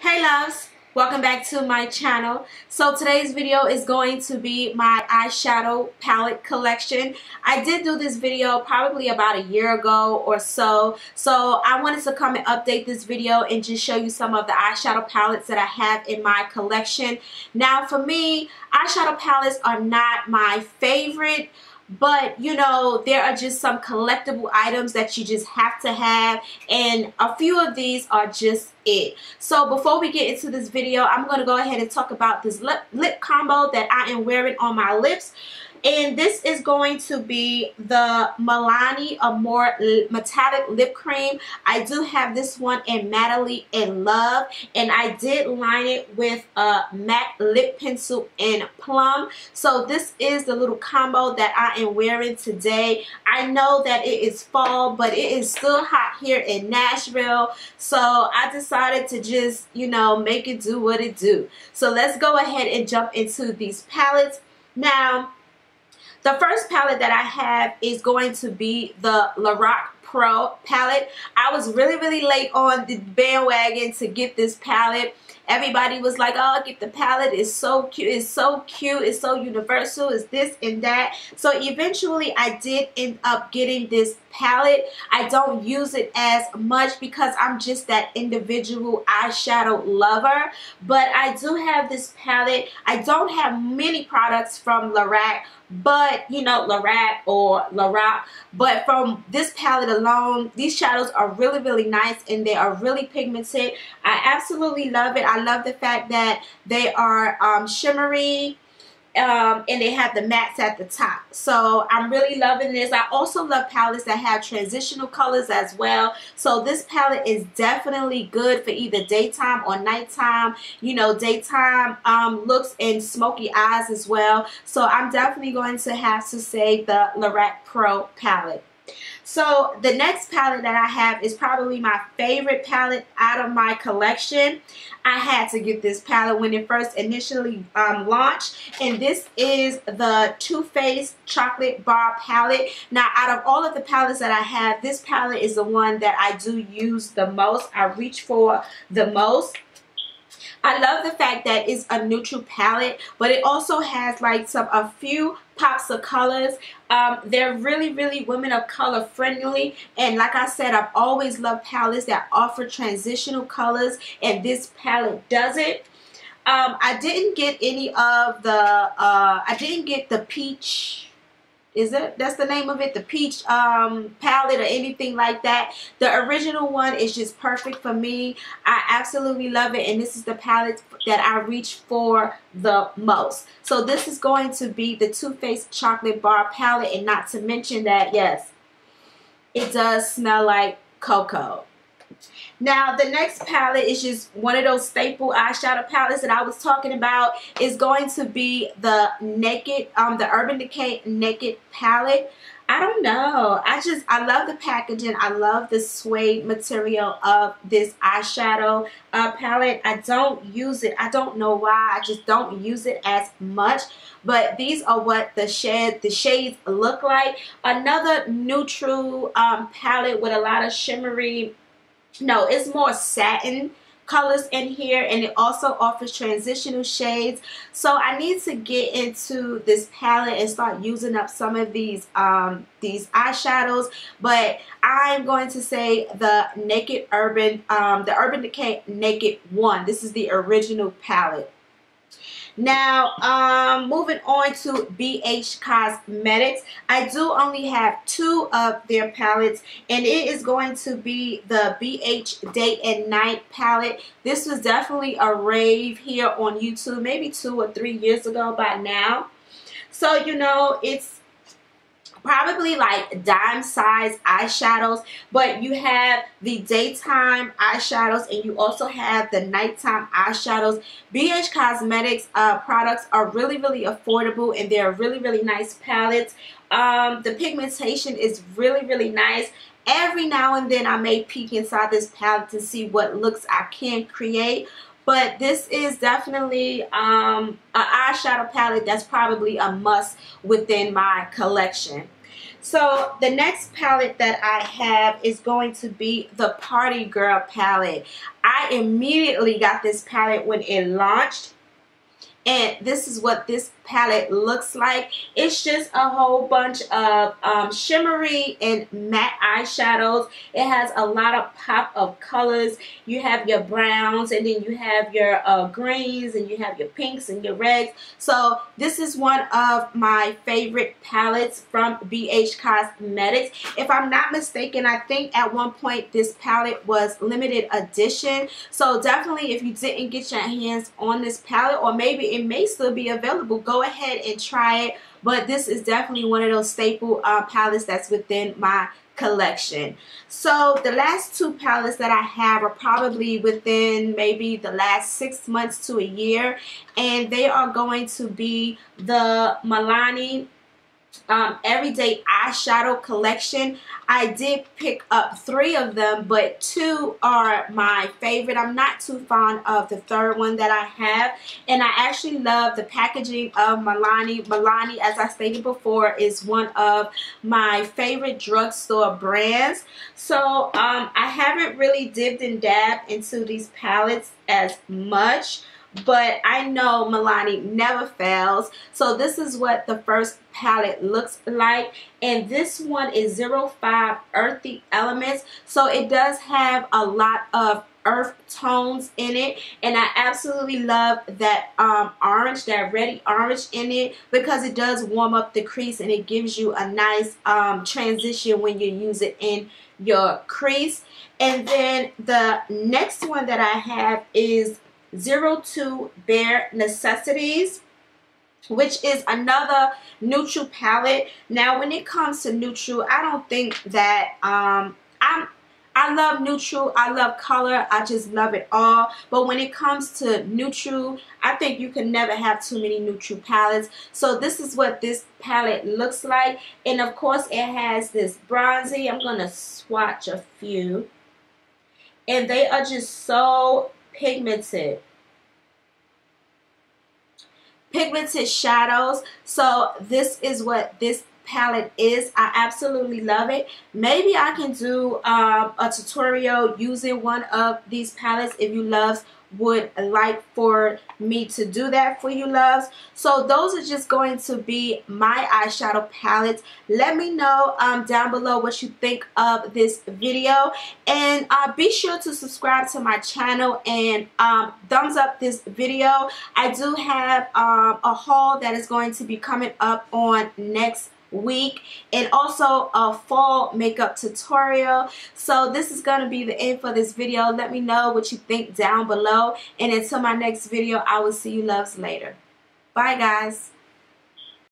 Hey loves, welcome back to my channel. So today's video is going to be my eyeshadow palette collection. I did do this video probably about a year ago or so. So I wanted to come and update this video and just show you some of the eyeshadow palettes that I have in my collection. Now for me, eyeshadow palettes are not my favorite, but you know, there are just some collectible items that you just have to have, and a few of these are just it. So before we get into this video, I'm going to go ahead and talk about this lip combo that I am wearing on my lips. And this is going to be the Milani Amore Metallic Lip Cream. I do have this one in Madly in Love, and I did line it with a MAC lip pencil in Plum. So this is the little combo that I am wearing today. I know that it is fall, but it is still hot here in Nashville. So I decided to just, you know, make it do what it do. So let's go ahead and jump into these palettes. Now, the first palette that I have is going to be the Lorac Pro palette. I was really late on the bandwagon to get this palette. Everybody was like, oh, get the palette, it's so cute, it's so cute, it's so universal, it's this and that. So eventually I did end up getting this palette. I don't use it as much because I'm just that individual eyeshadow lover, but I do have this palette. I don't have many products from Lorac, but you know, Lorac, but from this palette alone, these shadows are really nice and they are really pigmented. I absolutely love it. I love the fact that they are shimmery, and they have the mattes at the top. So I'm really loving this. I also love palettes that have transitional colors as well. So this palette is definitely good for either daytime or nighttime, you know, daytime looks and smoky eyes as well. So I'm definitely going to have to say the Lorac Pro palette. So the next palette that I have is probably my favorite palette out of my collection. I had to get this palette when it first initially launched, and this is the Too Faced Chocolate Bar palette. Now, out of all of the palettes that I have, this palette is the one that I do use the most. I reach for the most. I love the fact that it's a neutral palette, but it also has like a few pops of colors. They're really women of color friendly, and like I said, I've always loved palettes that offer transitional colors, and this palette does it. I didn't get any of the I didn't get the peach. That's the name of it, the peach palette or anything like that. The original one is just perfect for me. I absolutely love it, and this is the palette that I reach for the most. So this is going to be the Too Faced Chocolate Bar palette, and not to mention that, yes, it does smell like cocoa. Now the next palette is just one of those staple eyeshadow palettes that I was talking about. Is going to be the the Urban Decay Naked palette. I don't know, I love the packaging. I love the suede material of this eyeshadow palette. I don't use it. I don't know why. I just don't use it as much. But these are what the shades look like. Another neutral palette with a lot of shimmery. No, it's more satin colors in here, and it also offers transitional shades. So I need to get into this palette and start using up some of these eyeshadows. But I'm going to say the the Urban Decay Naked one. This is the original palette. Now, moving on to BH Cosmetics. I do only have two of their palettes, and it is going to be the BH Day and Night palette. This was definitely a rave here on YouTube, maybe 2 or 3 years ago by now. So, you know, it's probably like dime size eyeshadows, but you have the daytime eyeshadows and you also have the nighttime eyeshadows. BH Cosmetics products are really affordable, and they're really nice palettes. The pigmentation is really nice. Every now and then I may peek inside this palette to see what looks I can create. But this is definitely an eyeshadow palette that's probably a must within my collection. So the next palette that I have is going to be the Party Girl palette. I immediately got this palette when it launched. And this is what this palette looks like. It's just a whole bunch of shimmery and matte eyeshadows. It has a lot of pop of colors. You have your browns, and then you have your greens, and you have your pinks and your reds. So this is one of my favorite palettes from BH Cosmetics. If I'm not mistaken, I think at one point this palette was limited edition. So definitely, if you didn't get your hands on this palette, or maybe it may still be available, go ahead and try it. But this is definitely one of those staple palettes that's within my collection. So the last two palettes that I have are probably within maybe the last 6 months to a year, and they are going to be the Milani Everyday Eyeshadow collection. I did pick up 3 of them, but 2 are my favorite. I'm not too fond of the third one that I have, and I actually love the packaging of Milani. Milani, as I stated before, is one of my favorite drugstore brands. So I haven't really dipped and dabbed into these palettes as much, but I know Milani never fails. So this is what the first palette looks like, and this one is 05 Earthy Elements. So it does have a lot of earth tones in it, and I absolutely love that orange, that reddy orange in it, because it does warm up the crease and it gives you a nice transition when you use it in your crease. And then the next one that I have is 02 Bare Necessities, which is another neutral palette. Now when it comes to neutral, I don't think that I love neutral, I love color, I just love it all. But when it comes to neutral, I think you can never have too many neutral palettes. So this is what this palette looks like, and of course it has this bronzy. I'm gonna swatch a few, and they are just so pigmented shadows. So this is what this palette is. I absolutely love it. Maybe I can do a tutorial using one of these palettes if you loves would like for me to do that for you loves. So those are just going to be my eyeshadow palettes. Let me know down below what you think of this video, and be sure to subscribe to my channel and thumbs up this video. I do have a haul that is going to be coming up on next week, and also a fall makeup tutorial. So this is going to be the end for this video. Let me know what you think down below, and until my next video, I will see you loves later. Bye guys.